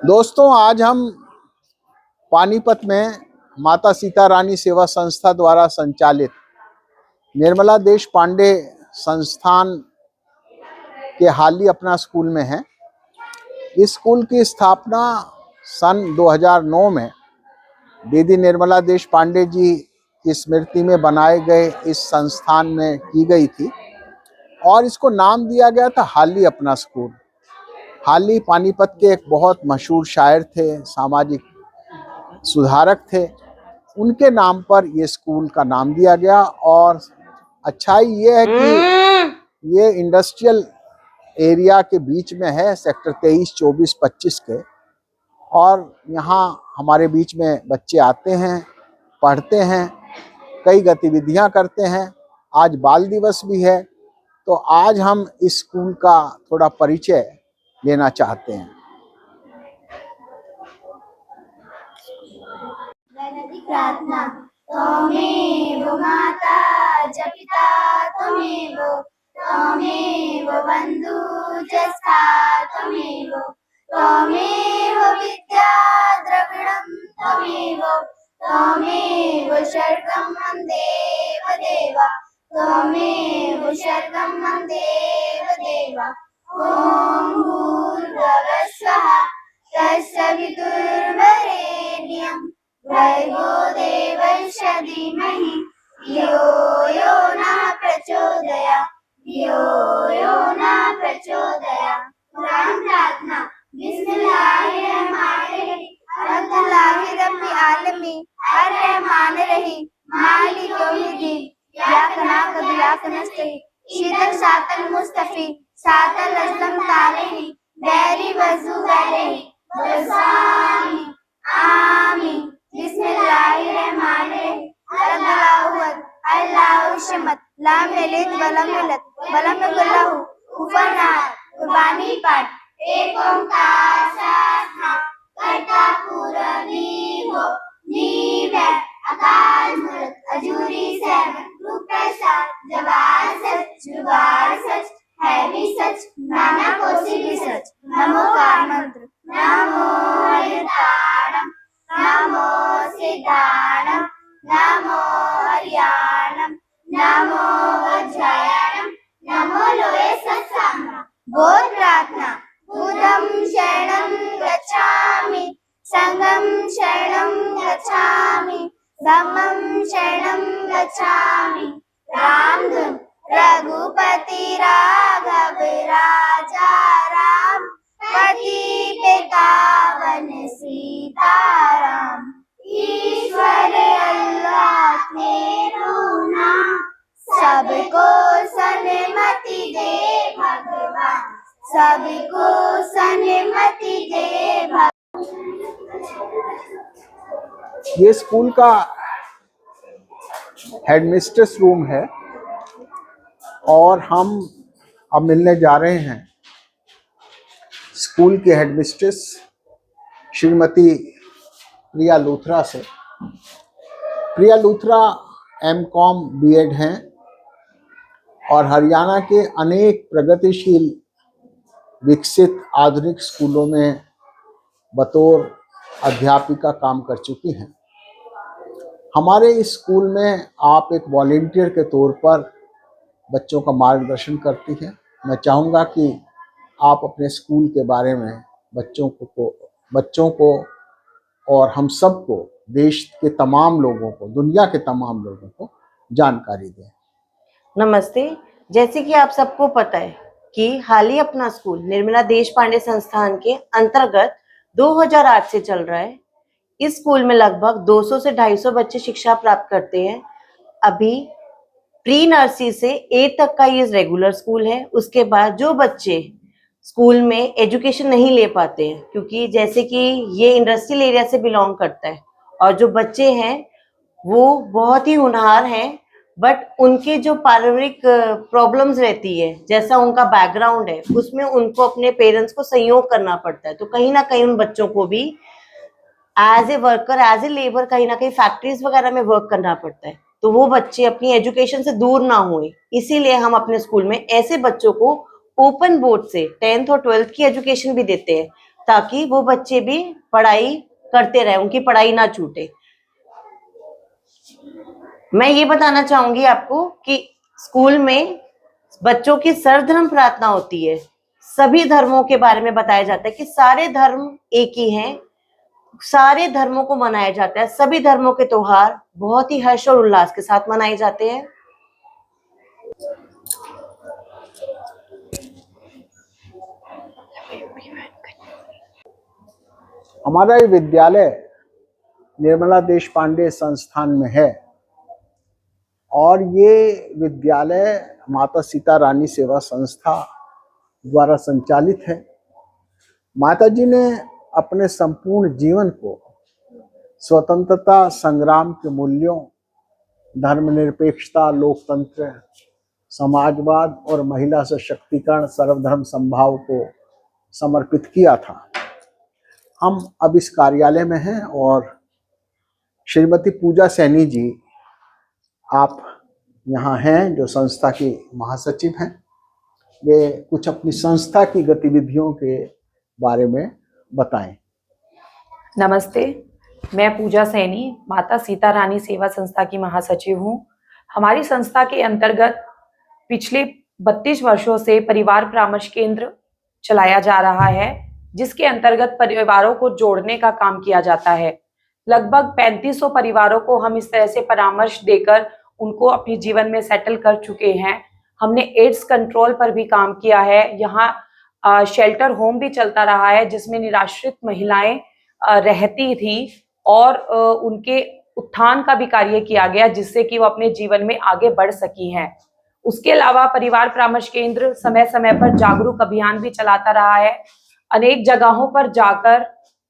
दोस्तों, आज हम पानीपत में माता सीता रानी सेवा संस्था द्वारा संचालित निर्मला देश पांडे संस्थान के हाली अपना स्कूल में हैं। इस स्कूल की स्थापना सन 2009 में दीदी निर्मला देश पांडे जी की स्मृति में बनाए गए इस संस्थान में की गई थी और इसको नाम दिया गया था हाली अपना स्कूल। हाली पानीपत के एक बहुत मशहूर शायर थे, सामाजिक सुधारक थे। उनके नाम पर ये स्कूल का नाम दिया गया और अच्छाई ये है कि ये इंडस्ट्रियल एरिया के बीच में है, सेक्टर 23, 24, 25 के। और यहाँ हमारे बीच में बच्चे आते हैं, पढ़ते हैं, कई गतिविधियाँ करते हैं। आज बाल दिवस भी है, तो आज हम इस स्कूल का थोड़ा परिचय लेना चाहते हैं। प्रार्थना। त्वमेव माता च पिता त्वमेव, त्वमेव बन्धुश्च त्वमेव, त्वमेव विद्या द्रविणं त्वमेव, त्वमेव शर्गं देव देव, त्वमेव शर्गं देव देव। ॐ भूर्भुवः स्वः तत्सवितुर्वरेण्यं भर्गो देवस्य धीमहि धियो यो नः प्रचोदयात्, धियो यो नः प्रचोदयात्। कुरान प्रार्थना। बिस्मिल्लाहिर्रहमानिर्रहीम। अल्लाहि रब्बिल आलमीन अर्रहमानिर्रहीम मालिक यौमिद्दीन इय्याक नअबुदु व इय्याक नस्तईन इहदिनस सिरातल मुस्तकीम सिरातल लज़ीना अलैहिम गैरिल मग़ज़ूबि अलैहिम वलद्दालीन। आमीन। बिस्मिल्लाहिर्रहमानिर्रहीम। अल्लाहु अकबर अल्लाहु समद लम यलिद वलम यूलद वलम यकुल लहू कुफुवन अहद। कुर्बानी पाठ। एक ओंकार सतनाम करता पूरा नीवो नीव है अकाल मूरत अजूरी सहमत रूप प्रसाद जवान सच जुगाड़ सच है भी सच नाना कोसि भी सच। नमोकार मंत्र। नमो हरिताणम नमो सिद्धाणम नमो हरियाणम नमो वज्रायणम नमो लोहे सत्सांगम। बोध प्रार्थना। बुद्धं शरणं गच्छामि, संघं शरणं गच्छामि, धम्मं शरणं गच्छामि। रामधुन। रघुपति राघव राजा राम, पतित पावन सीताराम। ईश्वर अल्लाह तेरो नाम, सबको सन्मति दे भगवान, सबको सन्मति दे भगवान। ये स्कूल का हेडमिस्ट्रेस रूम है और हम अब मिलने जा रहे हैं स्कूल के हेडमिस्ट्रेस श्रीमती प्रिया लूथरा से। प्रिया लूथरा M.Com B.Ed हैं और हरियाणा के अनेक प्रगतिशील विकसित आधुनिक स्कूलों में बतौर अध्यापिका काम कर चुकी हैं। हमारे इस स्कूल में आप एक वॉलंटियर के तौर पर बच्चों का मार्गदर्शन करती हैं। मैं चाहूँगा कि आप अपने स्कूल के बारे में बच्चों को और हम सबको, देश के तमाम लोगों को, दुनिया के तमाम लोगों को जानकारी दें। नमस्ते। जैसे कि आप सबको पता है कि हाली अपना स्कूल निर्मला देश पांडे संस्थान के अंतर्गत 2008 से चल रहा है। इस स्कूल में लगभग 200 से 250 बच्चे शिक्षा प्राप्त करते हैं। अभी प्री नर्सरी से 8 तक का ये रेगुलर स्कूल है। उसके बाद जो बच्चे स्कूल में एजुकेशन नहीं ले पाते हैं, क्योंकि जैसे कि ये इंडस्ट्रियल एरिया से बिलोंग करता है और जो बच्चे हैं वो बहुत ही होनहार हैं, बट उनके जो पारिवारिक प्रॉब्लम्स रहती है, जैसा उनका बैकग्राउंड है, उसमें उनको अपने पेरेंट्स को सहयोग करना पड़ता है। तो कहीं ना कहीं उन बच्चों को भी as a worker, as a labour, कहीं ना कहीं फैक्ट्रीज वगैरह में वर्क करना पड़ता है। तो वो बच्चे अपनी एजुकेशन से दूर ना हुए, इसीलिए हम अपने स्कूल में ऐसे बच्चों को ओपन बोर्ड से 10th और 12th की एजुकेशन भी देते हैं। ताकि वो बच्चे भी पढ़ाई करते रहे, उनकी पढ़ाई ना छूटे। मैं ये बताना चाहूंगी आपको कि स्कूल में बच्चों की सर्वधर्म प्रार्थना होती है। सभी धर्मों के बारे में बताया जाता है कि सारे धर्म एक ही हैं, सारे धर्मों को मनाया जाता है। सभी धर्मों के त्योहार बहुत ही हर्ष और उल्लास के साथ मनाए जाते हैं। हमारा ये विद्यालय निर्मला देश पांडे संस्थान में है और ये विद्यालय माता सीता रानी सेवा संस्था द्वारा संचालित है। माता जी ने अपने संपूर्ण जीवन को स्वतंत्रता संग्राम के मूल्यों, धर्मनिरपेक्षता, लोकतंत्र, समाजवाद और महिला सशक्तिकरण, सर्वधर्म समभाव को समर्पित किया था। हम अब इस कार्यालय में हैं और श्रीमती पूजा सैनी जी, आप यहाँ हैं, जो संस्था की महासचिव हैं। वे कुछ अपनी संस्था की गतिविधियों के बारे में बताएं। नमस्ते, मैं पूजा सैनी माता सीता रानी सेवा संस्था की महासचिव हूँ। हमारी संस्था के अंतर्गत पिछले 32 वर्षों से परिवार परामर्श केंद्र चलाया जा रहा है, जिसके अंतर्गत परिवारों को जोड़ने का काम किया जाता है। लगभग 3500 परिवारों को हम इस तरह से परामर्श देकर उनको अपने जीवन में सेटल कर चुके हैं। हमने एड्स कंट्रोल पर भी काम किया है। यहाँ शेल्टर होम भी चलता रहा है, जिसमें निराश्रित महिलाएं रहती थी और उनके उत्थान का भी कार्य किया गया, जिससे कि वो अपने जीवन में आगे बढ़ सकी हैं। उसके अलावा परिवार परामर्श केंद्र समय समय पर जागरूक अभियान भी चलाता रहा है। अनेक जगहों पर जाकर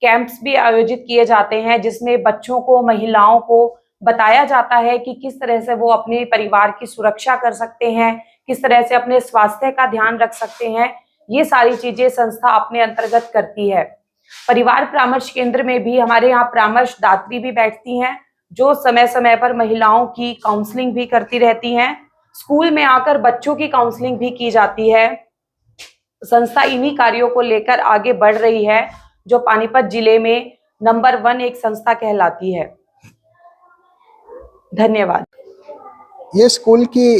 कैंप्स भी आयोजित किए जाते हैं, जिसमें बच्चों को, महिलाओं को बताया जाता है कि किस तरह से वो अपने परिवार की सुरक्षा कर सकते हैं, किस तरह से अपने स्वास्थ्य का ध्यान रख सकते हैं। ये सारी चीजें संस्था अपने अंतर्गत करती है। परिवार परामर्श केंद्र में भी हमारे यहाँ परामर्शदात्री भी बैठती हैं, जो समय समय पर महिलाओं की काउंसलिंग भी करती रहती हैं। स्कूल में आकर बच्चों की काउंसलिंग भी की जाती है। संस्था इन्हीं कार्यों को लेकर आगे बढ़ रही है, जो पानीपत जिले में नंबर 1 एक संस्था कहलाती है। धन्यवाद। ये स्कूल की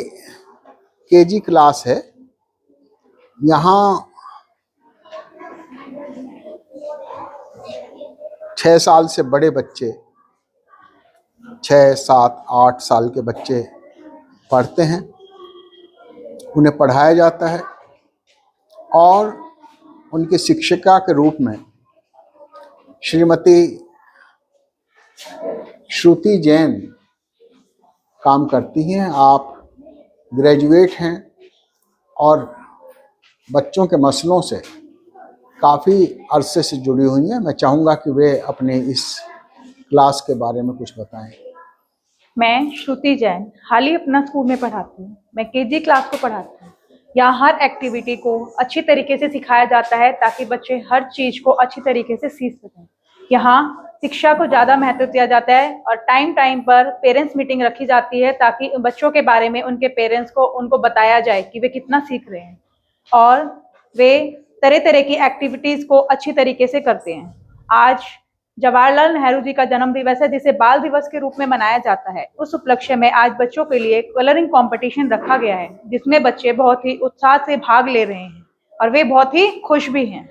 केजी क्लास है। यहाँ 6 साल से बड़े बच्चे, 6, 7, 8 साल के बच्चे पढ़ते हैं। उन्हें पढ़ाया जाता है और उनकी शिक्षिका के रूप में श्रीमती श्रुति जैन काम करती हैं। आप ग्रेजुएट हैं और बच्चों के मसलों से काफ़ी अरसे से जुड़ी हुई हैं। मैं चाहूँगा कि वे अपने इस क्लास के बारे में कुछ बताएं। मैं श्रुति जैन हाल ही अपना स्कूल में पढ़ाती हूँ। मैं केजी क्लास को पढ़ाती हूँ। यहाँ हर एक्टिविटी को अच्छी तरीके से सिखाया जाता है, ताकि बच्चे हर चीज़ को अच्छी तरीके से सीख सकें। यहाँ शिक्षा को ज़्यादा महत्व दिया जाता है और टाइम टाइम पर पेरेंट्स मीटिंग रखी जाती है, ताकि बच्चों के बारे में उनके पेरेंट्स को उनको बताया जाए कि वे कितना सीख रहे हैं, और वे तरह तरह की एक्टिविटीज़ को अच्छी तरीके से करते हैं। आज जवाहरलाल नेहरू जी का जन्म दिवस है, जिसे बाल दिवस के रूप में मनाया जाता है। उस उपलक्ष्य में आज बच्चों के लिए कलरिंग कंपटीशन रखा गया है, जिसमें बच्चे बहुत ही उत्साह से भाग ले रहे हैं और वे बहुत ही खुश भी हैं।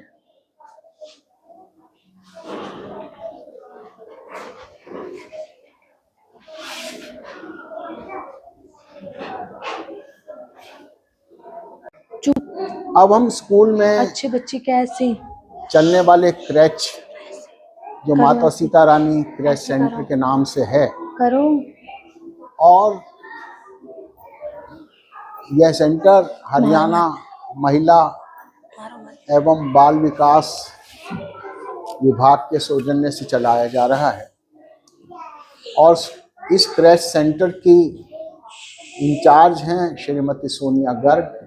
अब हम स्कूल में अच्छे बच्चे कैसे चलने वाले क्रैच, जो माता सीता रानी क्रैच सेंटर के नाम से है, करो, और यह सेंटर हरियाणा महिला एवं बाल विकास विभाग के सौजन्य से चलाया जा रहा है। और इस क्रैच सेंटर की इंचार्ज हैं श्रीमती सोनिया गर्ग।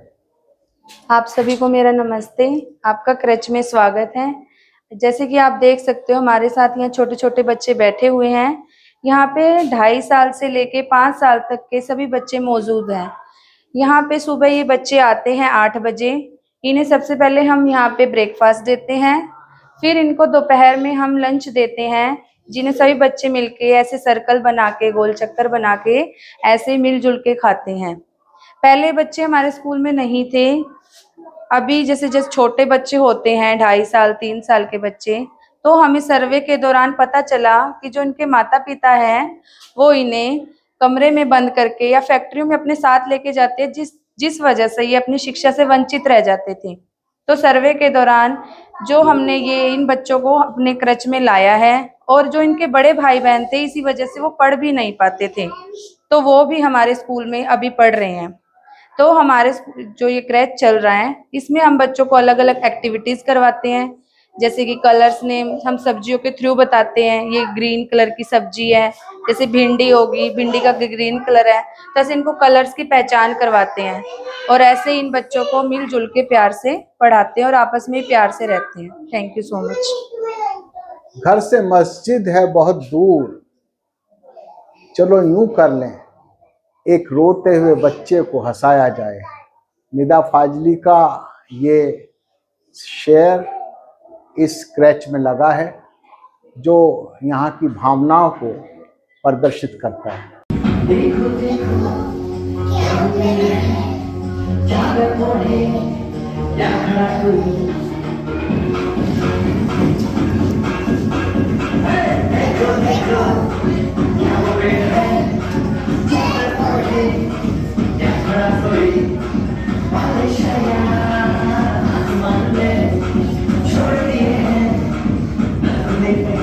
आप सभी को मेरा नमस्ते। आपका क्रच में स्वागत है। जैसे कि आप देख सकते हो, हमारे साथ यहाँ छोटे छोटे बच्चे बैठे हुए हैं। यहाँ पे 2.5 साल से लेके 5 साल तक के सभी बच्चे मौजूद हैं। यहाँ पे सुबह ये बच्चे आते हैं 8 बजे। इन्हें सबसे पहले हम यहाँ पे ब्रेकफास्ट देते हैं। फिर इनको दोपहर में हम लंच देते हैं, जिन्हें सभी बच्चे मिलके ऐसे सर्कल बना के, गोल चक्कर बना के ऐसे मिलजुल के खाते हैं। पहले बच्चे हमारे स्कूल में नहीं थे। अभी जैसे जैसे छोटे बच्चे होते हैं, 2.5 साल 3 साल के बच्चे, तो हमें सर्वे के दौरान पता चला कि जो इनके माता पिता हैं वो इन्हें कमरे में बंद करके या फैक्ट्रियों में अपने साथ लेके जाते हैं, जिस वजह से ये अपनी शिक्षा से वंचित रह जाते थे। तो सर्वे के दौरान जो हमने ये इन बच्चों को अपने क्रच में लाया है, और जो इनके बड़े भाई बहन थे इसी वजह से वो पढ़ भी नहीं पाते थे, तो वो भी हमारे स्कूल में अभी पढ़ रहे हैं। तो हमारे जो ये क्रच चल रहा है, इसमें हम बच्चों को अलग अलग एक्टिविटीज करवाते हैं, जैसे कि कलर्स नेम हम सब्जियों के थ्रू बताते हैं। ये ग्रीन कलर की सब्जी है, जैसे भिंडी होगी, भिंडी का ग्रीन कलर है, तो ऐसे इनको कलर्स की पहचान करवाते हैं, और ऐसे इन बच्चों को मिलजुल के प्यार से पढ़ाते हैं और आपस में प्यार से रहते हैं। Thank you so much. घर से मस्जिद है बहुत दूर, चलो यूं कर लें, एक रोते हुए बच्चे को हंसाया जाए। निदा फाजली का ये शेर इस स्क्रैच में लगा है, जो यहाँ की भावनाओं को प्रदर्शित करता है। देखो देखो क्या मेरे जागर मोड़े या खड़ा कोई। देखो देखो क्या मेरे जागर मोड़े या खड़ा कोई। बारिश आया आसमान में छोड़ दिए हैं देखो।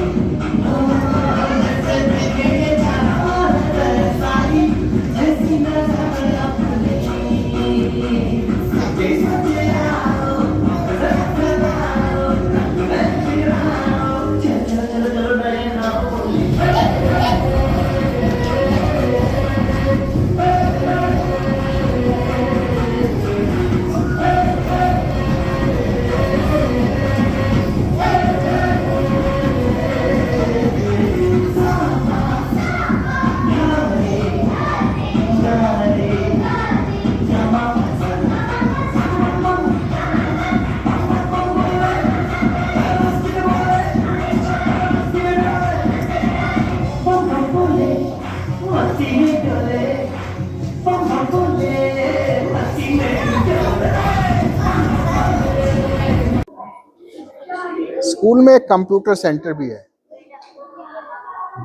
स्कूल में एक कंप्यूटर सेंटर भी है,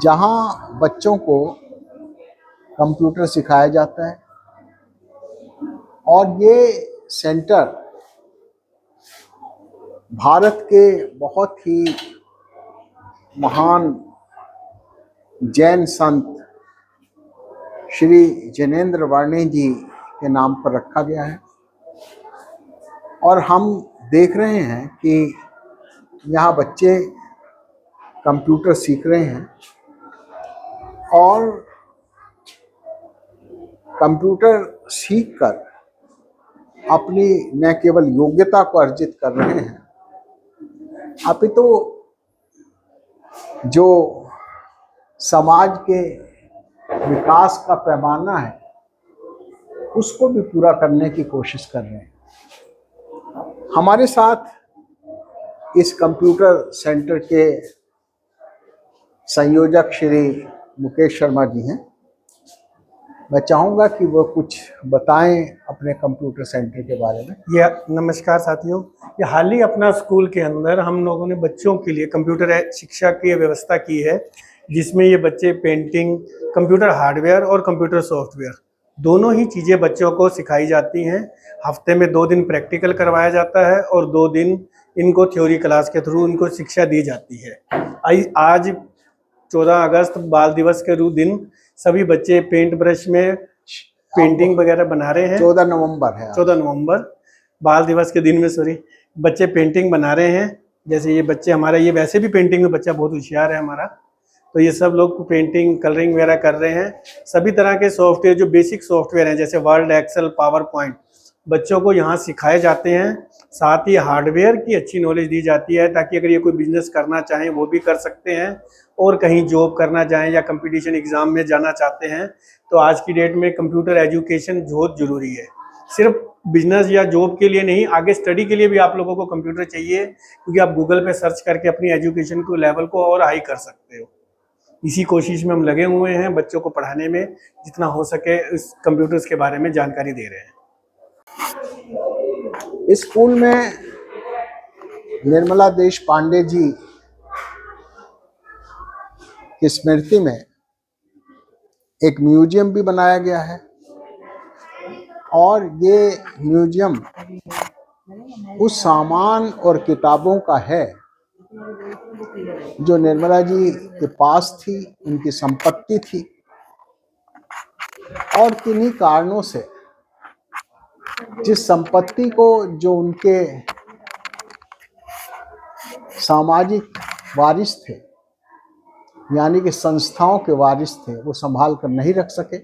जहां बच्चों को कंप्यूटर सिखाया जाता है, और ये सेंटर भारत के बहुत ही महान जैन संत श्री जैनेन्द्र वर्णी जी के नाम पर रखा गया है। और हम देख रहे हैं कि यहाँ बच्चे कंप्यूटर सीख रहे हैं, और कंप्यूटर सीखकर अपनी न केवल योग्यता को अर्जित कर रहे हैं, अपितु जो समाज के विकास का पैमाना है उसको भी पूरा करने की कोशिश कर रहे हैं। हमारे साथ इस कंप्यूटर सेंटर के संयोजक श्री मुकेश शर्मा जी हैं। मैं चाहूँगा कि वो कुछ बताएं अपने कंप्यूटर सेंटर के बारे में। नमस्कार साथियों, ये हाल ही अपना स्कूल के अंदर हम लोगों ने बच्चों के लिए कंप्यूटर शिक्षा की व्यवस्था की है, जिसमें ये बच्चे पेंटिंग, कंप्यूटर हार्डवेयर और कंप्यूटर सॉफ्टवेयर दोनों ही चीज़ें बच्चों को सिखाई जाती हैं। हफ्ते में 2 दिन प्रैक्टिकल करवाया जाता है और 2 दिन इनको थ्योरी क्लास के थ्रू इनको शिक्षा दी जाती है। आज 14 अगस्त बाल दिवस के दिन सभी बच्चे पेंट ब्रश में पेंटिंग वगैरह बना रहे हैं। 14 नवंबर है, 14 नवंबर बाल दिवस के दिन में बच्चे पेंटिंग बना रहे हैं। जैसे ये बच्चे हमारा, ये वैसे भी पेंटिंग में बच्चा बहुत होशियार है हमारा, तो ये सब लोग पेंटिंग कलरिंग वगैरह कर रहे हैं। सभी तरह के सॉफ्टवेयर, जो बेसिक सॉफ्टवेयर हैं जैसे वर्ड, एक्सेल, पावर पॉइंट, बच्चों को यहाँ सिखाए जाते हैं। साथ ही हार्डवेयर की अच्छी नॉलेज दी जाती है, ताकि अगर ये कोई बिजनेस करना चाहें वो भी कर सकते हैं, और कहीं जॉब करना चाहें या कंपटीशन एग्ज़ाम में जाना चाहते हैं तो आज की डेट में कंप्यूटर एजुकेशन बहुत ज़रूरी है। सिर्फ बिजनेस या जॉब के लिए नहीं, आगे स्टडी के लिए भी आप लोगों को कंप्यूटर चाहिए, क्योंकि आप गूगल पे सर्च करके अपनी एजुकेशन को लेवल को और हाई कर सकते हो। इसी कोशिश में हम लगे हुए हैं, बच्चों को पढ़ाने में जितना हो सके इस कंप्यूटर्स के बारे में जानकारी दे रहे हैं। इस स्कूल में निर्मला देश पांडे जी की स्मृति में एक म्यूजियम भी बनाया गया है और ये म्यूजियम उस सामान और किताबों का है जो निर्मला जी के पास थी, उनकी संपत्ति थी और किन्हीं कारणों से जिस संपत्ति को जो उनके सामाजिक वारिस थे यानी कि संस्थाओं के वारिस थे, वो संभाल कर नहीं रख सके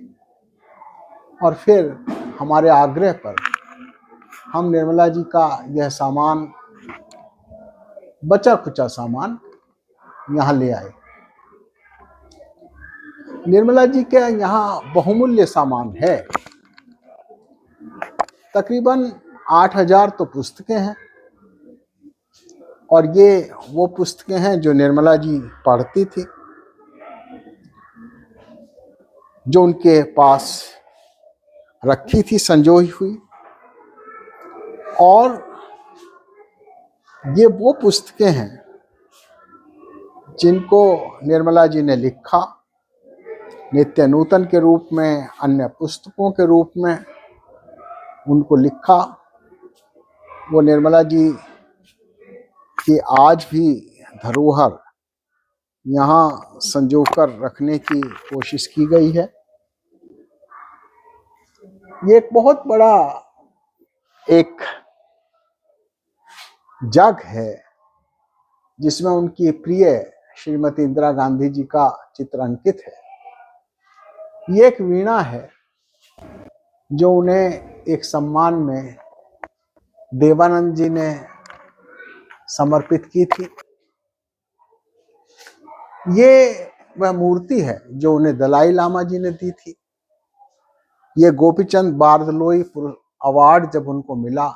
और फिर हमारे आग्रह पर हम निर्मला जी का यह सामान, बचा खुचा सामान यहाँ ले आए। निर्मला जी के यहाँ बहुमूल्य सामान है, तकरीबन 8000 तो पुस्तकें हैं और ये वो पुस्तकें हैं जो निर्मला जी पढ़ती थी, जो उनके पास रखी थी संजोई हुई। और ये वो पुस्तकें हैं जिनको निर्मला जी ने लिखा, नित्य नूतन के रूप में, अन्य पुस्तकों के रूप में उनको लिखा। वो निर्मला जी की आज भी धरोहर यहाँ संजोकर रखने की कोशिश की गई है। ये एक बहुत बड़ा एक जग है जिसमें उनकी प्रिय श्रीमती इंदिरा गांधी जी का चित्र अंकित है। ये एक वीणा है जो उन्हें एक सम्मान में देवानंद जी ने समर्पित की थी। ये वह मूर्ति है जो उन्हें दलाई लामा जी ने दी थी। ये गोपीचंद बारदलोई अवार्ड जब उनको मिला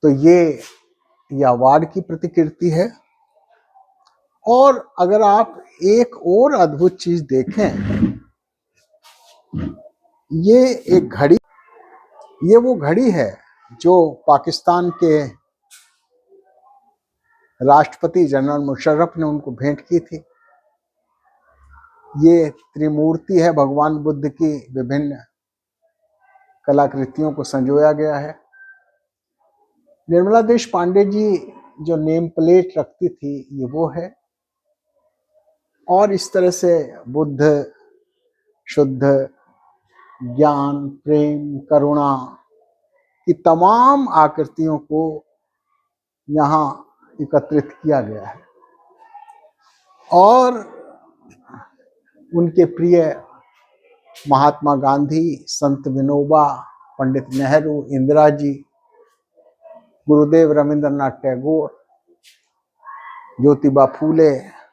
तो ये अवार्ड की प्रतिकृति है। और अगर आप एक और अद्भुत चीज देखें, ये एक घड़ी, ये वो घड़ी है जो पाकिस्तान के राष्ट्रपति जनरल मुशर्रफ ने उनको भेंट की थी। ये त्रिमूर्ति है, भगवान बुद्ध की विभिन्न कलाकृतियों को संजोया गया है। निर्मला देश पांडे जी जो नेम प्लेट रखती थी ये वो है। और इस तरह से बुद्ध, शुद्ध, ज्ञान, प्रेम, करुणा की तमाम आकृतियों को यहाँ एकत्रित किया गया है। और उनके प्रिय महात्मा गांधी, संत विनोबा, पंडित नेहरू, इंदिरा जी, गुरुदेव रविंद्रनाथ टैगोर, ज्योतिबा फूले,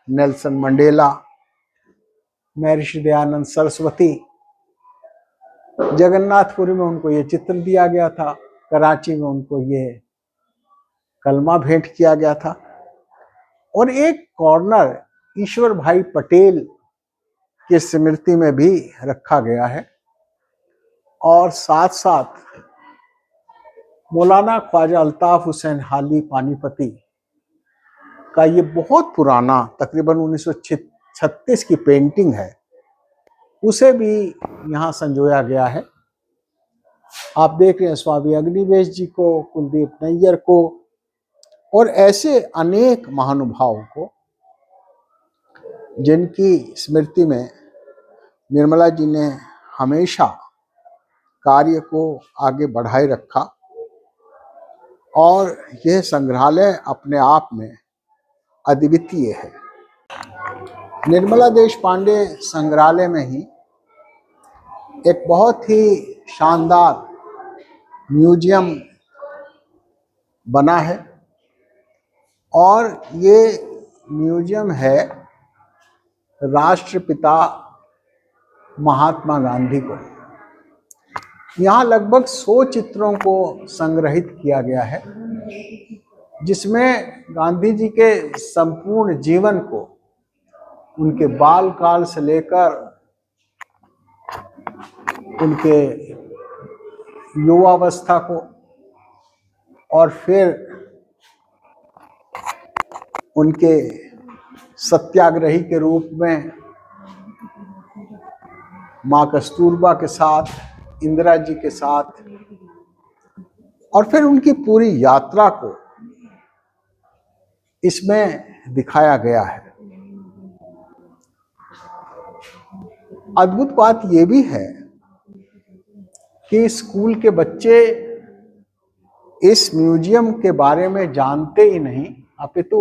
नेल्सन मंडेला, महर्षि दयानंद सरस्वती, जगन्नाथपुरी में उनको ये चित्र दिया गया था, कराची में उनको ये कलमा भेंट किया गया था। और एक कॉर्नर ईश्वर भाई पटेल की स्मृति में भी रखा गया है। और साथ साथ मौलाना ख्वाजा अल्ताफ हुसैन हाली पानीपती का ये बहुत पुराना, तकरीबन 1936 की पेंटिंग है, उसे भी यहाँ संजोया गया है। आप देख रहे हैं स्वामी अग्निवेश जी को, कुलदीप नैयर को और ऐसे अनेक महानुभावों को जिनकी स्मृति में निर्मला जी ने हमेशा कार्य को आगे बढ़ाए रखा। और यह संग्रहालय अपने आप में अद्वितीय है। निर्मला देश पांडे संग्रहालय में ही एक बहुत ही शानदार म्यूजियम बना है और ये म्यूजियम है राष्ट्रपिता महात्मा गांधी को यहाँ लगभग 100 चित्रों को संग्रहित किया गया है, जिसमें गांधी जी के संपूर्ण जीवन को, उनके बाल काल से लेकर उनके युवावस्था को, और फिर उनके सत्याग्रही के रूप में माँ कस्तूरबा के साथ, इंदिरा जी के साथ, और फिर उनकी पूरी यात्रा को इसमें दिखाया गया है। अद्भुत बात यह भी है कि स्कूल के बच्चे इस म्यूजियम के बारे में जानते ही नहीं, अपितु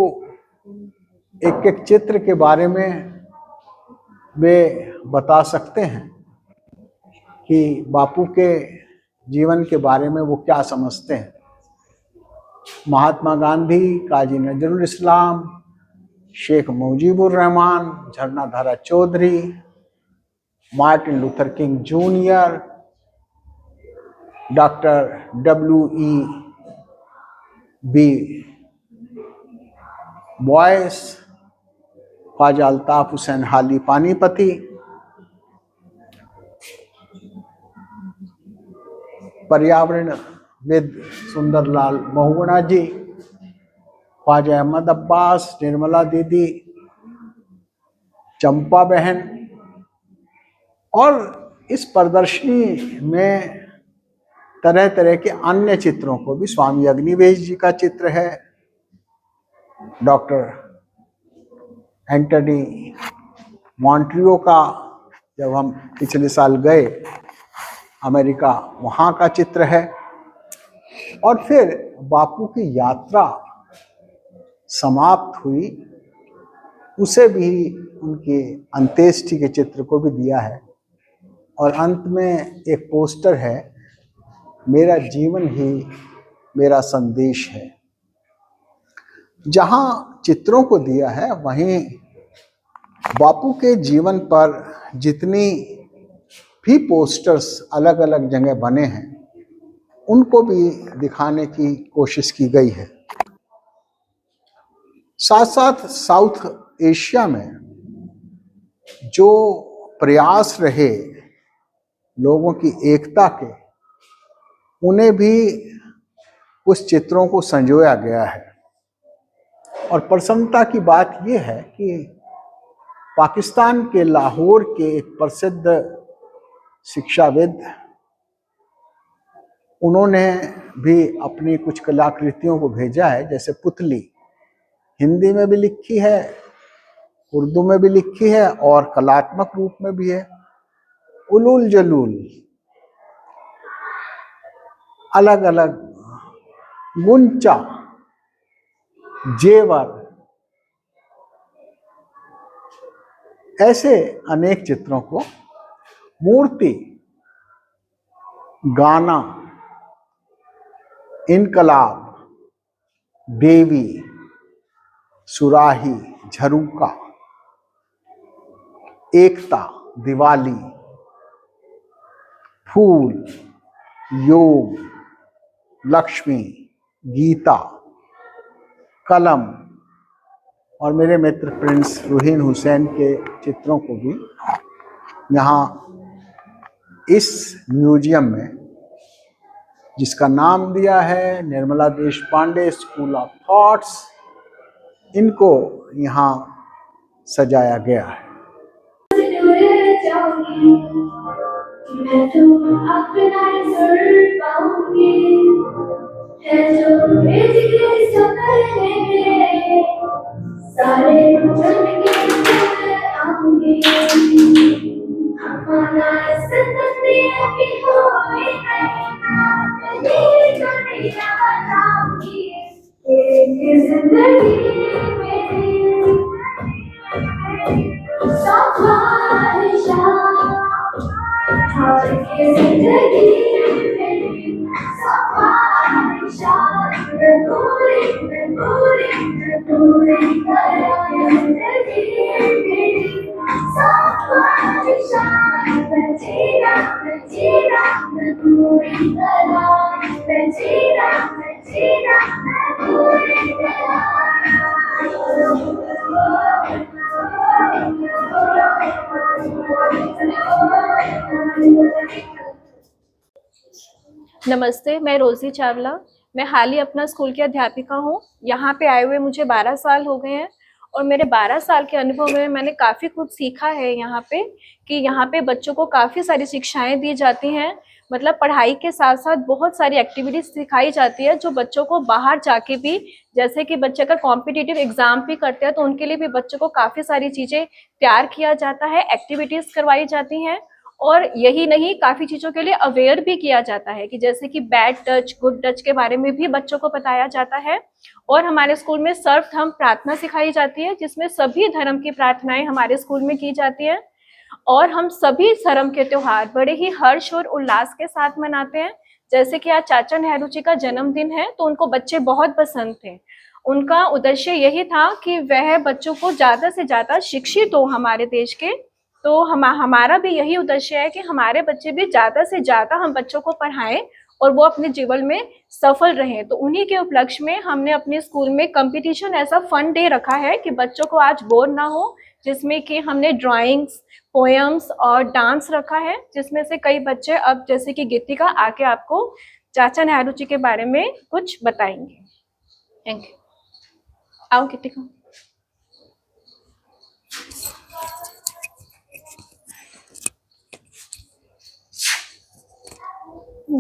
एक एक चित्र के बारे में वे बता सकते हैं कि बापू के जीवन के बारे में वो क्या समझते हैं। Mahatma Gandhi, Kazi Nazrul Islam, Sheikh Mujibur Rahman, Jharnadhara Chowdhury, Martin Luther King junior, doctor W.E.B. Bois, Khwaja Altaf Hussain Hali Panipati, पर्यावरणविद Sundarlal महुगुणा जी, ख्वाजा अहमद अब्बास, निर्मला दीदी, चंपा बहन, और इस प्रदर्शनी में तरह तरह के अन्य चित्रों को भी, स्वामी अग्निवेश जी का चित्र है, डॉक्टर एंटनी मॉन्ट्रियो का, जब हम पिछले साल गए अमेरिका, वहाँ का चित्र है, और फिर बापू की यात्रा समाप्त हुई, उसे भी, उनके अंत्येष्टि के चित्र को भी दिया है, और अंत में एक पोस्टर है, मेरा जीवन ही मेरा संदेश है। जहाँ चित्रों को दिया है, वहीं बापू के जीवन पर जितनी भी पोस्टर्स अलग अलग जगह बने हैं, उनको भी दिखाने की कोशिश की गई है। साथ साथ साउथ एशिया में जो प्रयास रहे लोगों की एकता के, उन्हें भी उस चित्रों को संजोया गया है। और प्रसन्नता की बात यह है कि पाकिस्तान के लाहौर के एक प्रसिद्ध शिक्षाविद, उन्होंने भी अपनी कुछ कलाकृतियों को भेजा है, जैसे पुतली हिंदी में भी लिखी है, उर्दू में भी लिखी है, और कलात्मक रूप में भी है। उलूल जलूल, अलग अलग गुंचा, जेवर, ऐसे अनेक चित्रों को, मूर्ति, गाना, इनकलाब, देवी, सुराही, झरूका, एकता, दिवाली, फूल, योग, लक्ष्मी, गीता, कलम, और मेरे मित्र प्रिंस रुहीन हुसैन के चित्रों को भी यहाँ इस म्यूजियम में, जिसका नाम दिया है Nirmala Deshpande school of thoughts, इनको यहाँ सजाया गया है। मैं तो अपना सर पाऊंगी, है जो इसके सफर में सारे जन के आऊंगी, अपना सतने की होए नहीं दुनिया बनाऊंगी, एक जिंदगी मेरी सफारिशा, हर की जिंदगी मेरी सफारिशा, पूरी जिंदगी मेरी सफारिशा, जीना नमस्ते, मैं रोजी चावला। मैं हाल ही अपना स्कूल की अध्यापिका हूँ। यहाँ पे आए हुए मुझे 12 साल हो गए हैं और मेरे 12 साल के अनुभव में मैंने काफ़ी कुछ सीखा है यहाँ पे, कि यहाँ पे बच्चों को काफ़ी सारी शिक्षाएं दी जाती हैं। मतलब पढ़ाई के साथ साथ बहुत सारी एक्टिविटीज सिखाई जाती है जो बच्चों को बाहर जाके भी, जैसे कि बच्चे अगर कॉम्पिटिटिव एग्जाम भी करते हैं तो उनके लिए भी बच्चों को काफ़ी सारी चीज़ें तैयार किया जाता है, एक्टिविटीज़ करवाई जाती हैं। और यही नहीं, काफ़ी चीज़ों के लिए अवेयर भी किया जाता है, कि जैसे कि बैड टच गुड टच के बारे में भी बच्चों को बताया जाता है। और हमारे स्कूल में सर्वधर्म प्रार्थना सिखाई जाती है, जिसमें सभी धर्म की प्रार्थनाएं हमारे स्कूल में की जाती है। और हम सभी धर्म के त्योहार बड़े ही हर्ष और उल्लास के साथ मनाते हैं। जैसे कि आज चाचा नेहरू जी का जन्मदिन है, तो उनको बच्चे बहुत पसंद थे। उनका उद्देश्य यही था कि वह बच्चों को ज़्यादा से ज़्यादा शिक्षित हो हमारे देश के। तो हमारा भी यही उद्देश्य है कि हमारे बच्चे भी ज़्यादा से ज़्यादा हम बच्चों को पढ़ाएं और वो अपने जीवन में सफल रहें। तो उन्हीं के उपलक्ष्य में हमने अपने स्कूल में कंपटीशन ऐसा फन डे रखा है कि बच्चों को आज बोर ना हो, जिसमें कि हमने ड्राइंग्स, पोएम्स और डांस रखा है, जिसमें से कई बच्चे, अब जैसे कि गीतिका आके आपको चाचा नेहरू जी के बारे में कुछ बताएंगे। Thank you. आओ गीतिका।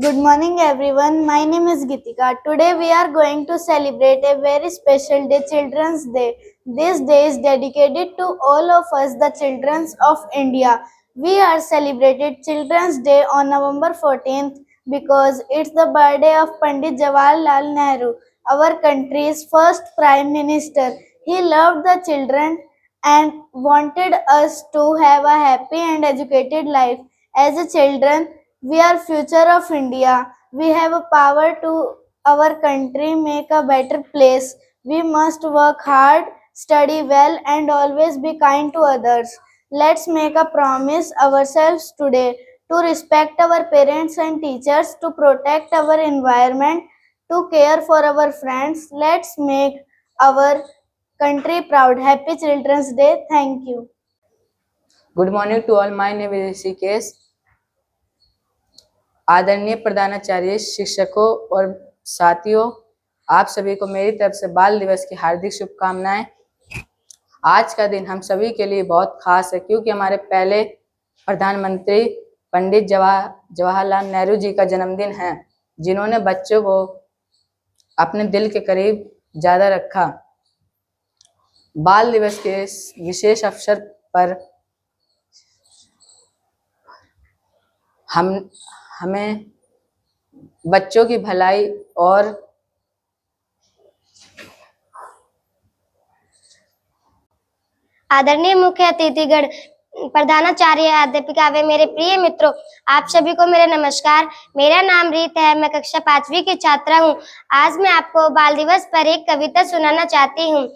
Good morning everyone. My name is Gitika. Today we are going to celebrate a very special day, Children's Day. This day is dedicated to all of us, the children of India. We are celebrated Children's Day on November 14th because it's the birthday of Pandit Jawaharlal Nehru, our country's first Prime Minister. He loved the children and wanted us to have a happy and educated life. As a children, we are future of India. We have a power to our country make a better place. We must work hard, study well and always be kind to others. Let's make a promise ourselves today to respect our parents and teachers, to protect our environment, to care for our friends. Let's make our country proud. Happy Children's Day. Thank you. Good morning to all. My name is Rishikesh. आदरणीय प्रधानाचार्य, शिक्षकों और साथियों, आप सभी को मेरी तरफ से बाल दिवस की हार्दिक शुभकामनाएं। आज का दिन हम सभी के लिए बहुत खास है, क्योंकि हमारे पहले प्रधानमंत्री पंडित जवाहरलाल नेहरू जी का जन्मदिन है, जिन्होंने बच्चों को अपने दिल के करीब ज़्यादा रखा। बाल दिवस के इस विशेष अवसर पर हमें बच्चों की भलाई और आदरणीय मुख्य अतिथिगण, प्रधानाचार्य, अध्यापिका वे मेरे प्रिय मित्रों, आप सभी को मेरा नमस्कार। मेरा नाम रीत है, मैं कक्षा 5वीं की छात्रा हूँ। आज मैं आपको बाल दिवस पर एक कविता सुनाना चाहती हूँ।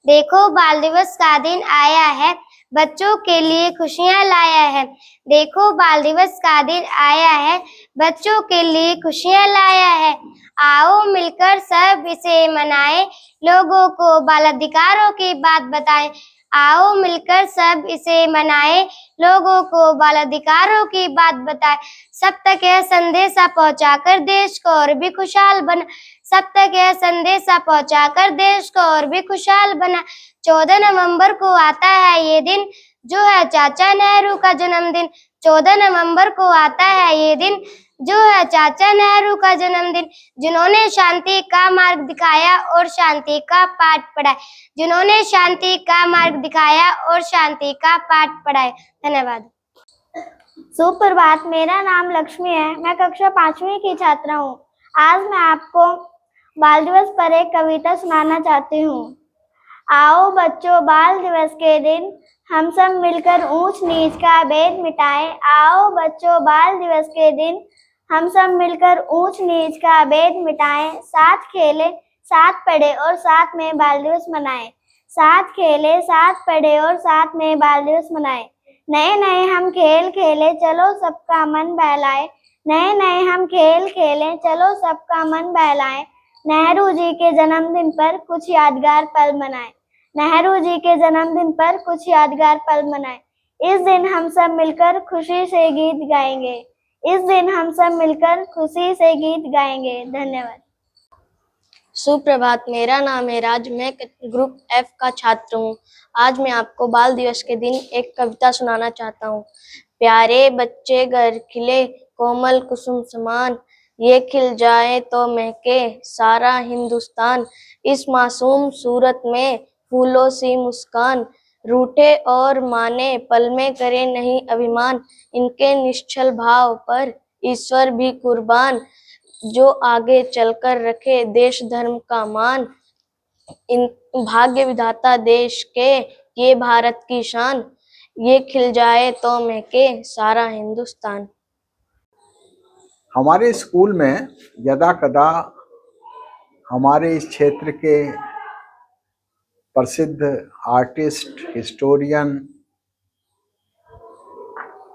देखो बाल दिवस का दिन आया है, बच्चों के लिए खुशियाँ लाया है। देखो बाल दिवस का दिन आया है, बच्चों के लिए खुशियाँ लाया है। आओ मिलकर सब इसे मनाएं, लोगों को बाल अधिकारों की बात बताएं। आओ मिलकर सब इसे मनाएं, लोगों को बाल अधिकारों की बात बताएं। सब तक यह संदेशा पहुंचाकर देश को और भी खुशहाल बना। सब तक यह संदेशा पहुंचाकर देश को और भी खुशहाल बना। 14 नवंबर को आता है ये दिन, जो है चाचा नेहरू का जन्मदिन। 14 नवंबर को आता है ये दिन, जो है चाचा नेहरू का जन्मदिन। जिन्होंने शांति का मार्ग दिखाया और शांति का पाठ पढ़ाया। जिन्होंने शांति का मार्ग दिखाया और शांति का पाठ पढ़ाया। धन्यवाद। सुप्रभात, मेरा नाम लक्ष्मी है, मैं कक्षा 5वीं की छात्रा हूँ। आज मैं आपको बाल दिवस पर एक कविता सुनाना चाहती हूँ। आओ बच्चों, बाल दिवस के दिन हम सब मिलकर ऊंच नीच का भेद मिटाएं। आओ बच्चों, बाल दिवस के दिन हम सब मिलकर ऊंच नीच का भेद मिटाएं। साथ खेले, साथ पढ़े और साथ में बाल दिवस मनाएं। साथ खेले, साथ पढ़े और साथ में बाल दिवस मनाएं। नए नए हम खेल खेले, चलो सबका मन बहलाए। नए नए हम खेल खेले, चलो सबका मन बहलाए। नेहरू जी के जन्मदिन पर कुछ यादगार पल मनाएं। नेहरू जी के जन्मदिन पर कुछ यादगार पल मनाएं। इस दिन हम सब मिलकर खुशी से गीत गाएंगे। इस दिन हम सब मिलकर खुशी से गीत गाएंगे। धन्यवाद। सुप्रभात, मेरा नाम है राज, मैं ग्रुप एफ का छात्र हूँ। आज मैं आपको बाल दिवस के दिन एक कविता सुनाना चाहता हूँ। प्यारे बच्चे घर खिले कोमल कुसुम समान, ये खिल जाए तो महके सारा हिंदुस्तान। इस मासूम सूरत में फूलों सी मुस्कान, रूठे और माने पल में करे नहीं अभिमान। इनके निश्चल भाव पर ईश्वर भी कुर्बान, जो आगे चलकर रखे देश धर्म का मान। इन भाग्य विधाता देश के ये भारत की शान, ये खिल जाए तो महके सारा हिंदुस्तान। हमारे स्कूल में यदा कदा हमारे इस क्षेत्र के प्रसिद्ध आर्टिस्ट, हिस्टोरियन,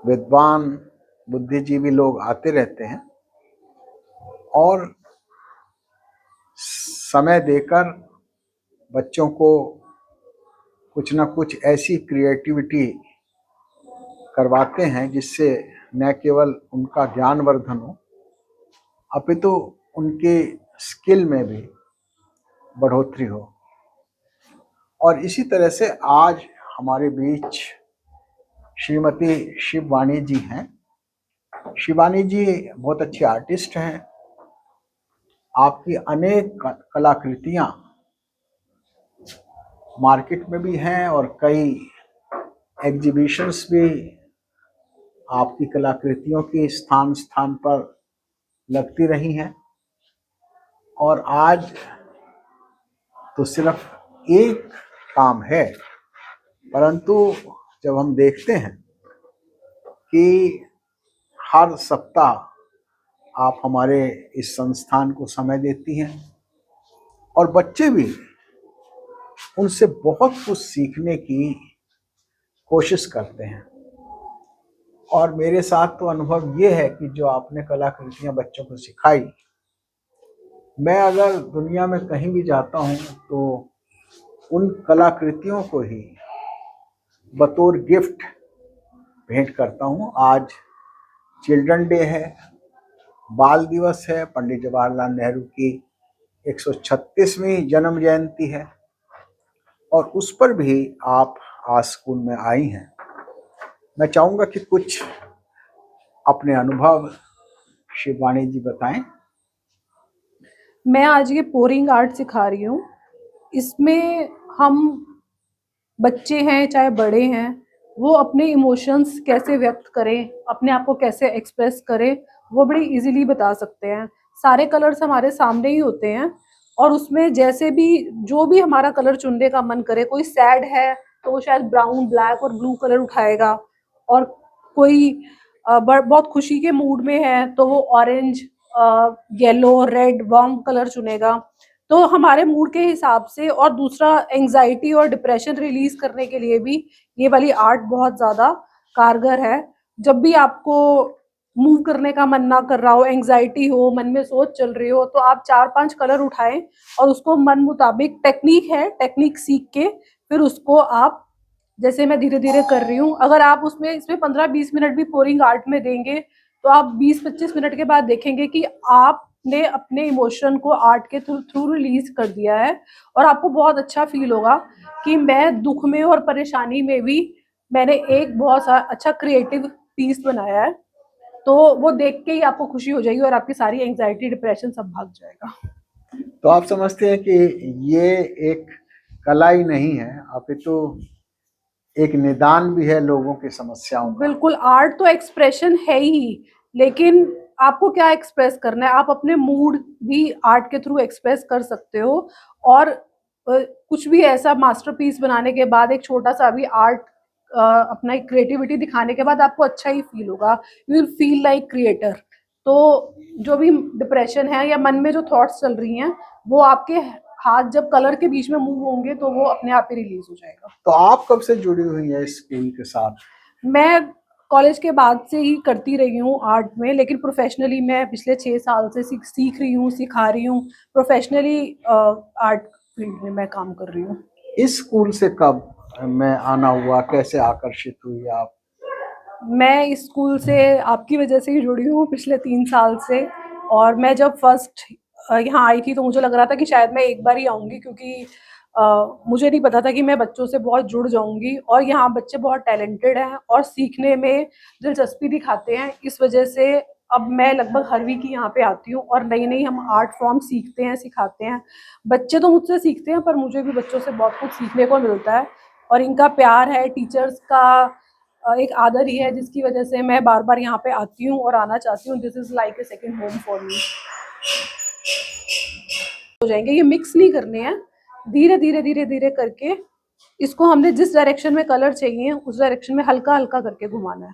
विद्वान, बुद्धिजीवी लोग आते रहते हैं और समय देकर बच्चों को कुछ ना कुछ ऐसी क्रिएटिविटी करवाते हैं जिससे न केवल उनका ज्ञानवर्धन हो अपितु उनके स्किल में भी बढ़ोतरी हो। और इसी तरह से आज हमारे बीच श्रीमती शिववाणी जी हैं। शिवानी जी बहुत अच्छी आर्टिस्ट हैं। आपकी अनेक कलाकृतियाँ मार्केट में भी हैं और कई एग्जीबिशंस भी आपकी कलाकृतियों की स्थान स्थान पर लगती रही हैं। और आज तो सिर्फ एक काम है, परंतु जब हम देखते हैं कि हर सप्ताह आप हमारे इस संस्थान को समय देती हैं और बच्चे भी उनसे बहुत कुछ सीखने की कोशिश करते हैं। और मेरे साथ तो अनुभव ये है कि जो आपने कलाकृतियाँ बच्चों को सिखाई, मैं अगर दुनिया में कहीं भी जाता हूँ तो उन कलाकृतियों को ही बतौर गिफ्ट भेंट करता हूँ। आज चिल्ड्रन डे है, बाल दिवस है, पंडित जवाहरलाल नेहरू की 136वीं जन्म जयंती है और उस पर भी आप आज स्कूल में आई हैं। मैं चाहूँगा कि कुछ अपने अनुभव शिववाणी जी बताएं। मैं आज ये पोरिंग आर्ट सिखा रही हूँ। इसमें हम बच्चे हैं चाहे बड़े हैं, वो अपने इमोशंस कैसे व्यक्त करें, अपने आप को कैसे एक्सप्रेस करें, वो बड़ी इजीली बता सकते हैं। सारे कलर्स हमारे सामने ही होते हैं और उसमें जैसे भी जो भी हमारा कलर चुनने का मन करे, कोई सैड है तो वो शायद ब्राउन, ब्लैक और ब्लू कलर उठाएगा, और कोई बहुत खुशी के मूड में है तो वो orange, yellow, red, warm colour चुनेगा। तो हमारे मूड के हिसाब से, और दूसरा एंजाइटी और डिप्रेशन रिलीज करने के लिए भी ये वाली आर्ट बहुत ज़्यादा कारगर है। जब भी आपको मूव करने का मन ना कर रहा हो, एंजाइटी हो, मन में सोच चल रही हो, तो आप 4-5 कलर उठाएं और उसको मन मुताबिक, टेक्निक है, टेक्निक सीख के फिर उसको आप, जैसे मैं धीरे धीरे कर रही हूँ, अगर आप इसमें 15-20 मिनट भी पोरिंग आर्ट में देंगे तो आप 20-25 मिनट के बाद देखेंगे कि आपने अपने इमोशन को आर्ट के थ्रू रिलीज कर दिया है और आपको बहुत अच्छा फील होगा कि मैं दुख में और परेशानी में भी मैंने एक बहुत अच्छा क्रिएटिव पीस बनाया है। तो वो देख के ही आपको खुशी हो जाएगी और आपकी सारी एंजाइटी, डिप्रेशन सब भाग जाएगा। तो आप समझते हैं कि ये एक कला ही नहीं है, अपितु एक निदान भी है लोगों की समस्याओं का। बिल्कुल, आर्ट तो एक्सप्रेशन है ही, लेकिन आपको क्या एक्सप्रेस करना है, आप अपने मूड भी आर्ट के थ्रू एक्सप्रेस कर सकते हो। और कुछ भी ऐसा मास्टरपीस बनाने के बाद, एक छोटा सा भी आर्ट अपना क्रिएटिविटी दिखाने के बाद आपको अच्छा ही फील होगा, you will feel like creator. तो जो भी डिप्रेशन है या मन में जो थॉट्स चल रही हैं, वो आपके हाथ जब कलर के बीच में मूव होंगे तो वो अपने आप ही रिलीज हो जाएगा। तो आप कब से जुड़ी हुई हैं इस स्कूल के साथ? मैं कॉलेज के बाद से ही करती रही हूँ आर्ट में, लेकिन प्रोफेशनली मैं पिछले 6 साल से सीख रही हूँ, सिखा रही हूँ। प्रोफेशनली आर्ट फील्ड में मैं काम कर रही हूँ। इस स्कूल से कब में आना हुआ, कैसे आकर्षित हुई आप? मैं इस स्कूल से आपकी वजह से ही जुड़ी हूँ पिछले 3 साल से। और मैं जब फर्स्ट यहाँ आई थी तो मुझे लग रहा था कि शायद मैं एक बार ही आऊँगी, क्योंकि मुझे नहीं पता था कि मैं बच्चों से बहुत जुड़ जाऊँगी। और यहाँ बच्चे बहुत टैलेंटेड हैं और सीखने में दिलचस्पी दिखाते हैं। इस वजह से अब मैं लगभग हर वीक ही यहाँ पे आती हूँ और नई-नई हम आर्ट फॉर्म सीखते हैं, सिखाते हैं। बच्चे तो मुझसे सीखते हैं, पर मुझे भी बच्चों से बहुत कुछ सीखने को मिलता है। और इनका प्यार है, टीचर्स का एक आदर ही है, जिसकी वजह से मैं बार-बार यहाँ पे आती हूँ और आना चाहती हूँ। This is like a second home for me. हो जाएंगे, ये मिक्स नहीं करने हैं, धीरे-धीरे करके इसको हमने जिस डायरेक्शन में कलर चाहिए उस डायरेक्शन में हल्का-हल्का करके घुमाना है।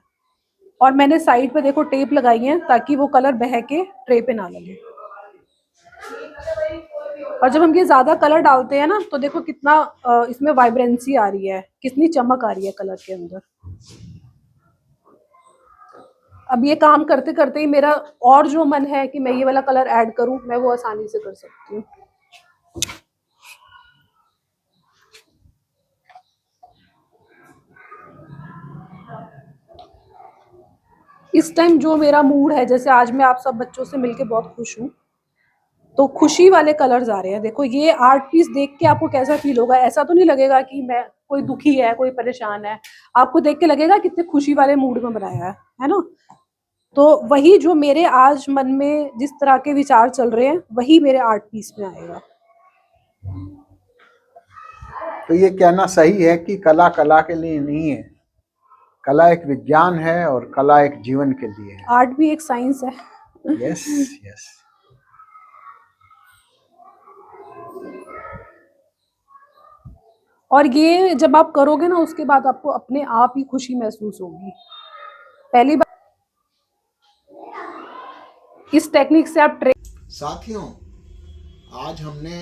और मैंने साइड पे देखो टेप लगाई है ताकि वो कलर बह के ट्रे पे ना लगे। और जब हम ये ज्यादा कलर डालते हैं ना तो देखो कितना इसमें वाइब्रेंसी आ रही है, कितनी चमक आ रही है कलर के अंदर। अब ये काम करते करते ही मेरा और जो मन है कि मैं ये वाला कलर ऐड करूं, मैं वो आसानी से कर सकती हूँ। इस टाइम जो मेरा मूड है, जैसे आज मैं आप सब बच्चों से मिलके बहुत खुश हूँ, तो खुशी वाले कलर्स आ रहे हैं। देखो ये आर्ट पीस देख के आपको कैसा फील होगा? ऐसा तो नहीं लगेगा कि मैं कोई दुखी है, कोई परेशान है। आपको देख के लगेगा कितने खुशी वाले मूड में बनाया है ना? तो वही जो मेरे आज मन में जिस तरह के विचार चल रहे हैं, वही मेरे आर्ट पीस में आएगा। तो ये कहना सही है कि कला कला के लिए नहीं है, कला एक विज्ञान है और कला एक जीवन के लिए है। आर्ट भी एक साइंस है। Yes yes. और ये जब आप करोगे ना, उसके बाद आपको अपने आप ही खुशी महसूस होगी। पहली बार इस टेक्निक से आप साथियों, आज हमने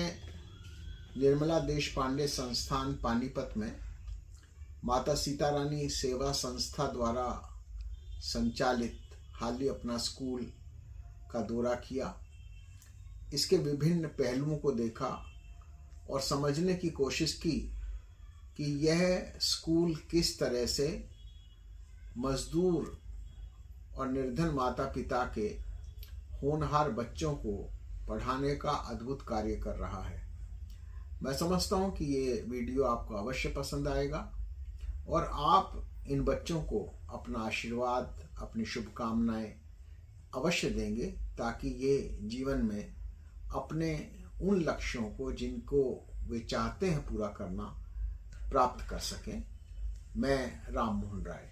निर्मला देशपांडे संस्थान पानीपत में माता सीतारानी सेवा संस्था द्वारा संचालित हाली अपना स्कूल का दौरा किया। इसके विभिन्न पहलुओं को देखा और समझने की कोशिश की कि यह स्कूल किस तरह से मजदूर और निर्धन माता पिता के होनहार बच्चों को पढ़ाने का अद्भुत कार्य कर रहा है। मैं समझता हूं कि ये वीडियो आपको अवश्य पसंद आएगा और आप इन बच्चों को अपना आशीर्वाद, अपनी शुभकामनाएं अवश्य देंगे, ताकि ये जीवन में अपने उन लक्ष्यों को जिनको वे चाहते हैं पूरा करना प्राप्त कर सकें। मैं राम मोहन राय।